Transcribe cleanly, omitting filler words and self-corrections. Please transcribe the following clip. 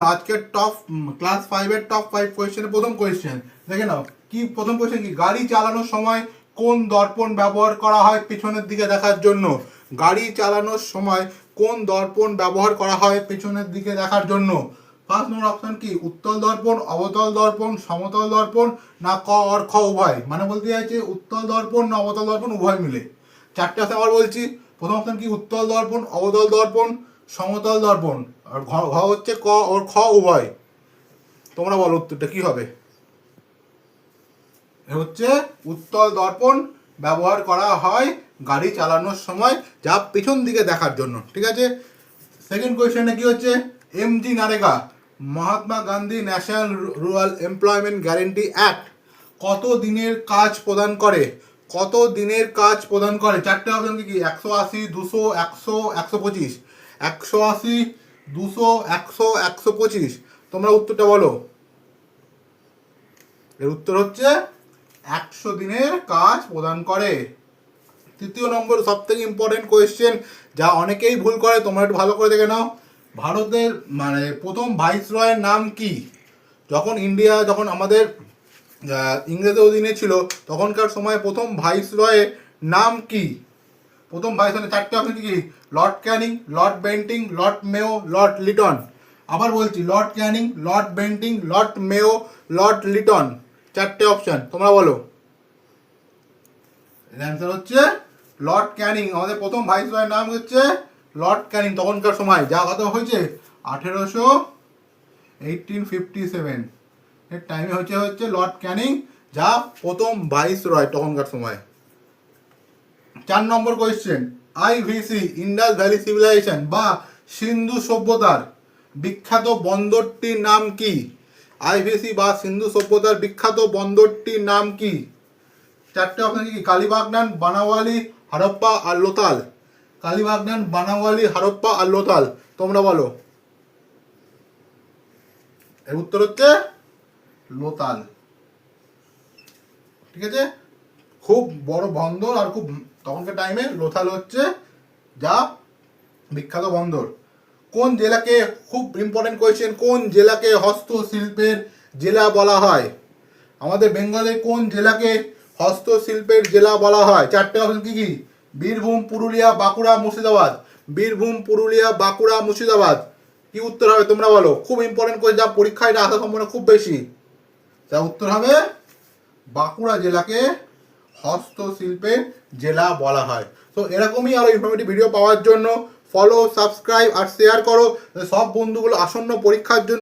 আজকের top class 5 এর top 5 কোয়েশ্চেনের প্রথম কোয়েশ্চেন দেখে নাও। কি প্রথম কোয়েশ্চেন কি? গাড়ি চালানোর সময় কোন দর্পণ ব্যবহার করা হয় পেছনের দিকে দেখার জন্য? গাড়ি চালানোর সময় কোন দর্পণ ব্যবহার করা হয় পেছনের দিকে দেখার জন্য? ফার্স্ট নম্বর অপশন কি? উত্তল দর্পণ, অবতল দর্পণ, সমতল দর্পণ, না ক অর খ উভয়? মানে বলতে চাইছে উত্তল দর্পণ না অবতল দর্পণ উভয় মিলে। চারটে অপশন আবার বলছি। প্রথম অপশন কি? উত্তল দর্পণ, অবতল দর্পণ, সমতল দর্পণ, আর ঘ হচ্ছে ক ওর খ উভয়। তোমরা বলো উত্তরটা কি হবে? হচ্ছে উত্তল দর্পণ ব্যবহার করা হয় গাড়ি চালানোর সময়, যা পিছন দিকে দেখার জন্য। ঠিক আছে। সেকেন্ড কোয়েশ্চেনে কি হচ্ছে? MG NREGA, Mahatma Gandhi national rural employment guarantee act কত দিনের কাজ প্রদান করে? কত দিনের কাজ প্রদান করে? চারটে অপশন কি? 180, 200, 100, 125। 180, 200, 100, 125। তোমরা উত্তরটা বলো। এর উত্তর হচ্ছে 100 দিনের কাজ প্রদান করে। তৃতীয় নম্বর সব থেকে ইম্পর্টেন্ট কোয়েশ্চেন, যা অনেকেই ভুল করে, তোমরা একটু ভালো করে দেখে নাও। ভারতের প্রথম ভাইসরয়ের নাম কি? যখন আমাদের ইংরেজের অধীনে ছিল তখনকার সময় প্রথম ভাইসরয়ের নাম কি? প্রথম ভাইসরয় চারটে অপশন কি? Lord Canning, Lord Bentinck, Lord মেও, লর্ড লিটন। আবার বলছি, Lord Canning, Lord Bentinck, Lord মেও, লর্ড লিটন। চারটে অপশন, তোমরা বলো। অ্যান্সার হচ্ছে লর্ড ক্যানিং। আমাদের প্রথম ভাইসরয়ের নাম হচ্ছে লর্ড ক্যানিং তখনকার সময়। যা কথা হয়েছে 1857 এর টাইমে হচ্ছে লর্ড ক্যানিং, যা প্রথম ভাইসরয় তখনকার সময়। 4 নম্বর question, IVC Indus valley civilization বা সিন্ধু সভ্যতার বিখ্যাত বন্দরটির নাম কি? আইভিসি বা সিন্ধু সভ্যতার বিখ্যাত বন্দরটির নাম কি? চারটে অপশন কি? কালীবাগনান, বানাওয়ালি, হারপ্পা আর লোথাল। কালীবাগনান, বানাওয়ালি, হারপ্পা আর লোথাল। তোমরা বলো। এর উত্তর হচ্ছে লোথাল। ঠিক আছে। খুব বড় বন্দর আর খুব তখনকার টাইমে লোথাল হচ্ছে যা বিখ্যাত বন্দর। কোন জেলাকে, খুব ইম্পর্টেন্ট কোয়েশ্চেন, কোন জেলাকে হস্তশিল্পের জেলা বলা হয়? আমাদের বেঙ্গলের কোন জেলাকে হস্তশিল্পের জেলা বলা হয়? চারটে অপশন কি? বীরভূম, পুরুলিয়া, বাঁকুড়া, মুর্শিদাবাদ। বীরভূম, পুরুলিয়া, বাঁকুড়া, মুর্শিদাবাদ। কি উত্তর হবে তোমরা বলো? খুব ইম্পর্টেন্ট কোয়েশ্চেন, যা পরীক্ষায় আসা সম্ভাবনা খুব বেশি। যা উত্তর হবে বাঁকুড়া জেলাকে হস্তশিল্পের জেলা বলা হয়। তো এরকমই আরো ইনফরমেটিভ ভিডিও পাওয়ার জন্য ফলো, সাবস্ক্রাইব আর শেয়ার করো সব বন্ধুগুলো আসন্ন পরীক্ষার জন্য।